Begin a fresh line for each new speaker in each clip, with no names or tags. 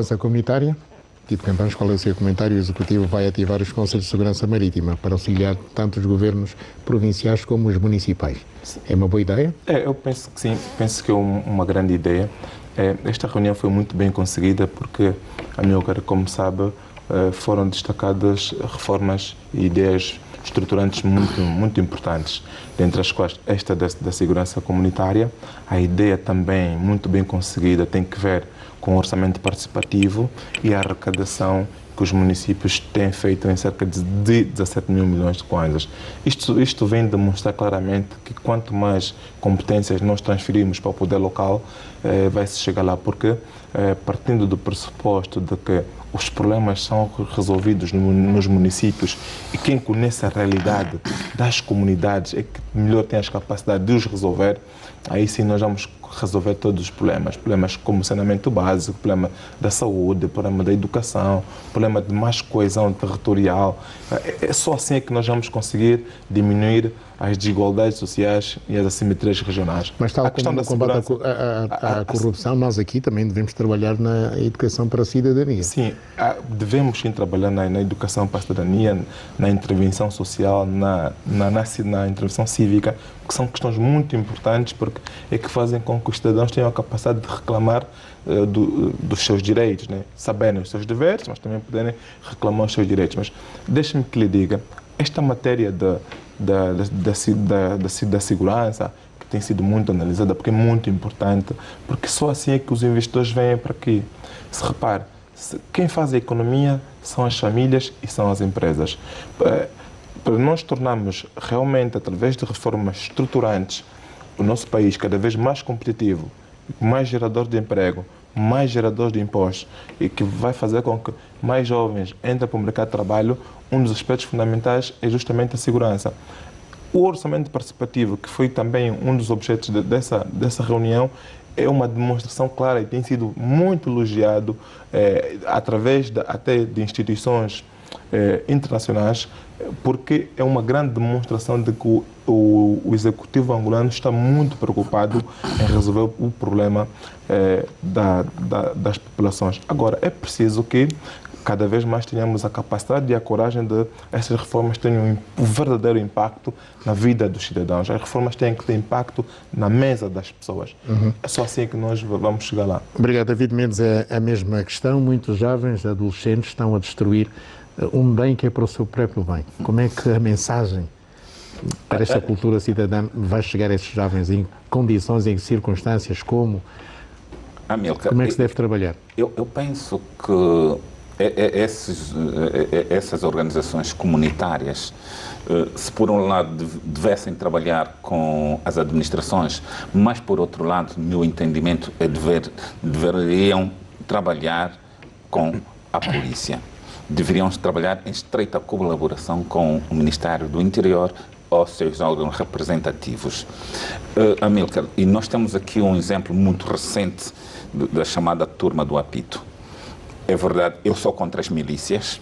Essa comunitária, tipo Campanhos, qual é o seu comentário? O Executivo vai ativar os Conselhos de Segurança Marítima para auxiliar tanto os governos provinciais como os municipais. É uma boa ideia?
Eu penso que sim, penso que é uma grande ideia. Esta reunião foi muito bem conseguida porque, a meu ver, como sabe, foram destacadas reformas e ideias estruturantes muito importantes, dentre as quais esta da segurança comunitária. A ideia também muito bem conseguida tem que ver com o orçamento participativo e a arrecadação que os municípios têm feito em cerca de 17 mil milhões de kwanzas. Isto vem demonstrar claramente que quanto mais competências nós transferimos para o poder local, vai-se chegar lá, porque partindo do pressuposto de que os problemas são resolvidos nos municípios e quem conhece a realidade das comunidades é que melhor tem as capacidades de os resolver, aí sim nós vamos resolver todos os problemas. Problemas como saneamento básico, problema da saúde, problema da educação, problema de mais coesão territorial. É só assim é que nós vamos conseguir diminuir as desigualdades sociais e as assimetrias regionais.
Mas tal como no combate à corrupção, nós aqui também devemos trabalhar na educação para a cidadania.
Sim, devemos sim trabalhar na educação para a cidadania, na intervenção social, na intervenção cívica, que são questões muito importantes porque é que fazem com que os cidadãos tenham a capacidade de reclamar dos seus direitos, né? Saberem os seus deveres, mas também poderem reclamar os seus direitos. Mas deixe-me que lhe diga, esta matéria da segurança, que tem sido muito analisada, porque é muito importante, porque só assim é que os investidores vêm para aqui. Se repare, quem faz a economia são as famílias e são as empresas. Para nós tornarmos realmente, através de reformas estruturantes, o nosso país cada vez mais competitivo, mais gerador de emprego, mais gerador de impostos e que vai fazer com que mais jovens entrem para o mercado de trabalho, um dos aspectos fundamentais é justamente a segurança. O orçamento participativo, que foi também um dos objetos dessa reunião, é uma demonstração clara e tem sido muito elogiado através até de instituições internacionais, porque é uma grande demonstração de que o executivo angolano está muito preocupado em resolver o problema das populações. Agora, é preciso que cada vez mais tenhamos a capacidade e a coragem de essas reformas tenham um verdadeiro impacto na vida dos cidadãos. As reformas têm que ter impacto na mesa das pessoas. É só assim que nós vamos chegar lá.
Obrigado, David Mendes. É a mesma questão. Muitos jovens, adolescentes, estão a destruir um bem que é para o seu próprio bem. Como é que a mensagem para esta cultura cidadã vai chegar a esses jovens? Em condições, em circunstâncias, como?
Amilcar,
como é que se deve trabalhar?
Eu penso que essas organizações comunitárias, se por um lado devessem trabalhar com as administrações, mas por outro lado, no meu entendimento, deveriam trabalhar com a polícia. Deveriam trabalhar em estreita colaboração com o Ministério do Interior ou seus órgãos representativos. Amilcar, e nós temos aqui um exemplo muito recente da chamada Turma do Apito. É verdade, eu sou contra as milícias,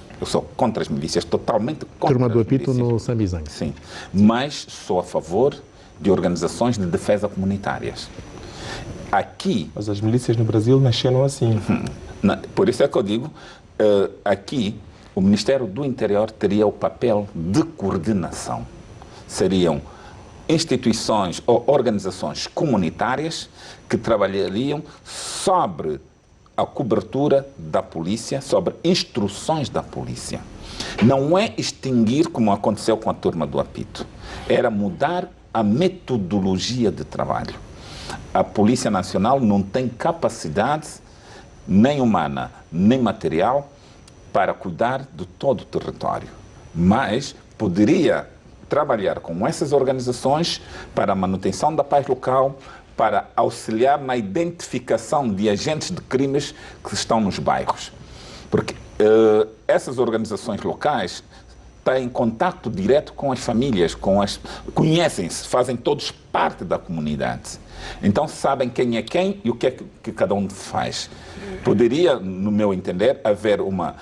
totalmente contra
Turma do
as
Apito
milícias.
no Sambizangue.
Sim, mas sou a favor de organizações de defesa comunitárias. Aqui...
Mas as milícias no Brasil nasceram assim.
Por isso é que eu digo, aqui o Ministério do Interior teria o papel de coordenação. Seriam instituições ou organizações comunitárias que trabalhariam sobre a cobertura da polícia, sobre instruções da polícia. Não é extinguir, como aconteceu com a Turma do Apito, era mudar a metodologia de trabalho. A Polícia Nacional não tem capacidade nem humana, nem material para cuidar de todo o território, mas poderia trabalhar com essas organizações para a manutenção da paz local, para auxiliar na identificação de agentes de crimes que estão nos bairros. Porque essas organizações locais têm contato direto com as famílias, conhecem-se, fazem todos parte da comunidade. Então sabem quem é quem e o que é que cada um faz. Poderia, no meu entender, haver uma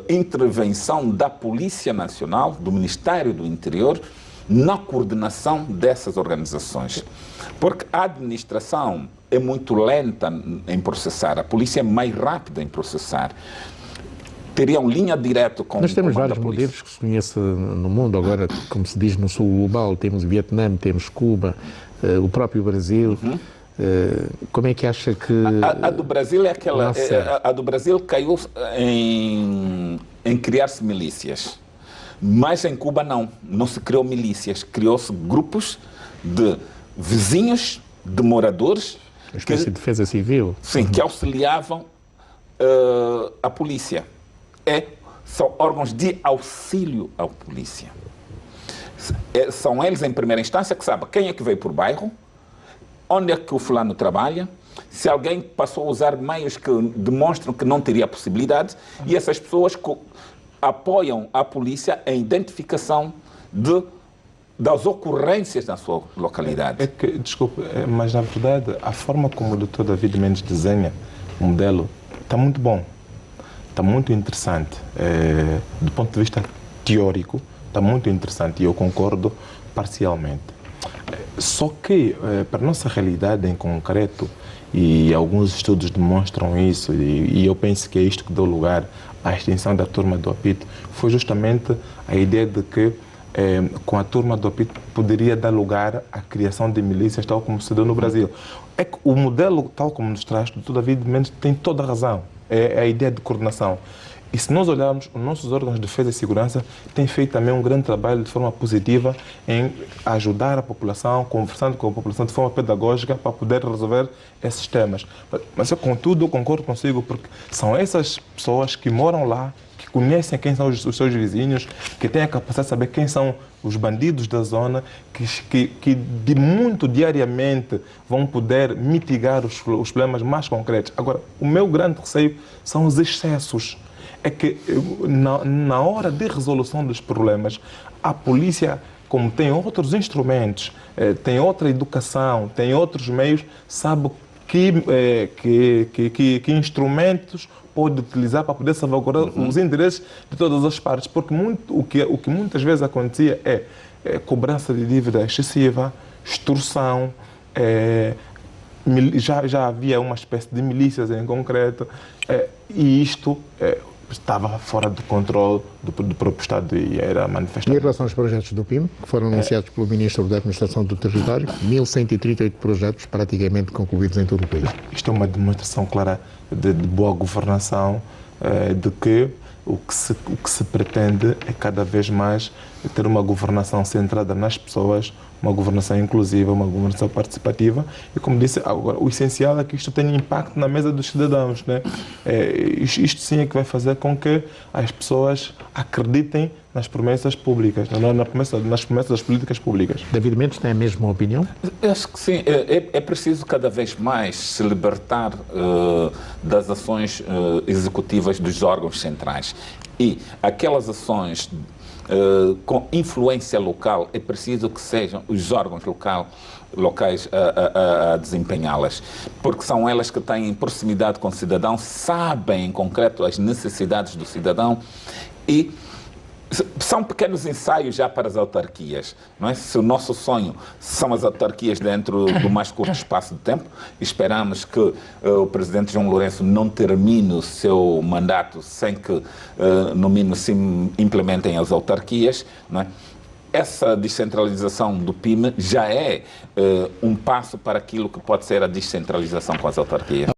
intervenção da Polícia Nacional, do Ministério do Interior, na coordenação dessas organizações. Porque a administração é muito lenta em processar, a polícia é mais rápida em processar. Teriam linha direta com
Nós temos
o comando
vários
da polícia.
modelos que se conhece no mundo, agora, como se diz no sul global, temos o Vietnã, temos Cuba, o próprio Brasil. Como é que acha que...
A do Brasil é aquela... a do Brasil caiu em criar-se milícias. Mas em Cuba não se criou milícias, criou-se grupos de vizinhos, de moradores...
Uma espécie de defesa civil.
Sim, que auxiliavam a polícia. São órgãos de auxílio à polícia. São eles, em primeira instância, que sabem quem é que veio por bairro, onde é que o fulano trabalha, se alguém passou a usar meios que demonstram que não teria possibilidade, e essas pessoas apoiam a polícia em identificação das ocorrências na sua localidade.
Desculpe, mas na verdade a forma como o Dr. David Mendes desenha o modelo está muito bom, está muito interessante. Do ponto de vista teórico, está muito interessante e eu concordo parcialmente. Só que, para a nossa realidade em concreto, e alguns estudos demonstram isso, e eu penso que é isto que deu lugar à extinção da turma do apito, foi justamente a ideia de que com a turma do apito poderia dar lugar à criação de milícias, tal como se deu no Brasil. É que o modelo, tal como nos traz, do David Mendes, tem toda a razão. É a ideia de coordenação. E se nós olharmos, os nossos órgãos de defesa e segurança têm feito também um grande trabalho de forma positiva em ajudar a população, conversando com a população de forma pedagógica para poder resolver esses temas. Mas eu, contudo, eu concordo consigo, porque são essas pessoas que moram lá, que conhecem quem são os seus vizinhos, que têm a capacidade de saber quem são os bandidos da zona, que de muito diariamente vão poder mitigar os problemas mais concretos. Agora, o meu grande receio são os excessos. É que na hora de resolução dos problemas, a polícia, como tem outros instrumentos, tem outra educação, tem outros meios, sabe que instrumentos pode utilizar para poder salvaguardar os interesses de todas as partes. Porque o que muitas vezes acontecia é cobrança de dívida excessiva, extorsão, já havia uma espécie de milícias em concreto, e isto estava fora do controle do próprio Estado e era manifestado.
E em relação aos projetos do PIM, que foram anunciados pelo Ministro da Administração do Território, 1.138 projetos praticamente concluídos em todo o país.
Isto é uma demonstração clara de boa governação, de que o que se pretende é cada vez mais ter uma governação centrada nas pessoas, uma governação inclusiva, uma governação participativa e, como disse, agora, o essencial é que isto tenha impacto na mesa dos cidadãos, né? Isto sim é que vai fazer com que as pessoas acreditem nas promessas públicas, nas promessas das políticas públicas.
David Mendes tem a mesma opinião?
Eu acho que sim. É preciso cada vez mais se libertar das ações executivas dos órgãos centrais. E aquelas ações com influência local, é preciso que sejam os órgãos locais a desempenhá-las, porque são elas que têm proximidade com o cidadão, sabem em concreto as necessidades do cidadão e são pequenos ensaios já para as autarquias, não é? Se o nosso sonho são as autarquias dentro do mais curto espaço de tempo, esperamos que o Presidente João Lourenço não termine o seu mandato sem que, no mínimo, se implementem as autarquias, não é? Essa descentralização do PIM já é um passo para aquilo que pode ser a descentralização com as autarquias.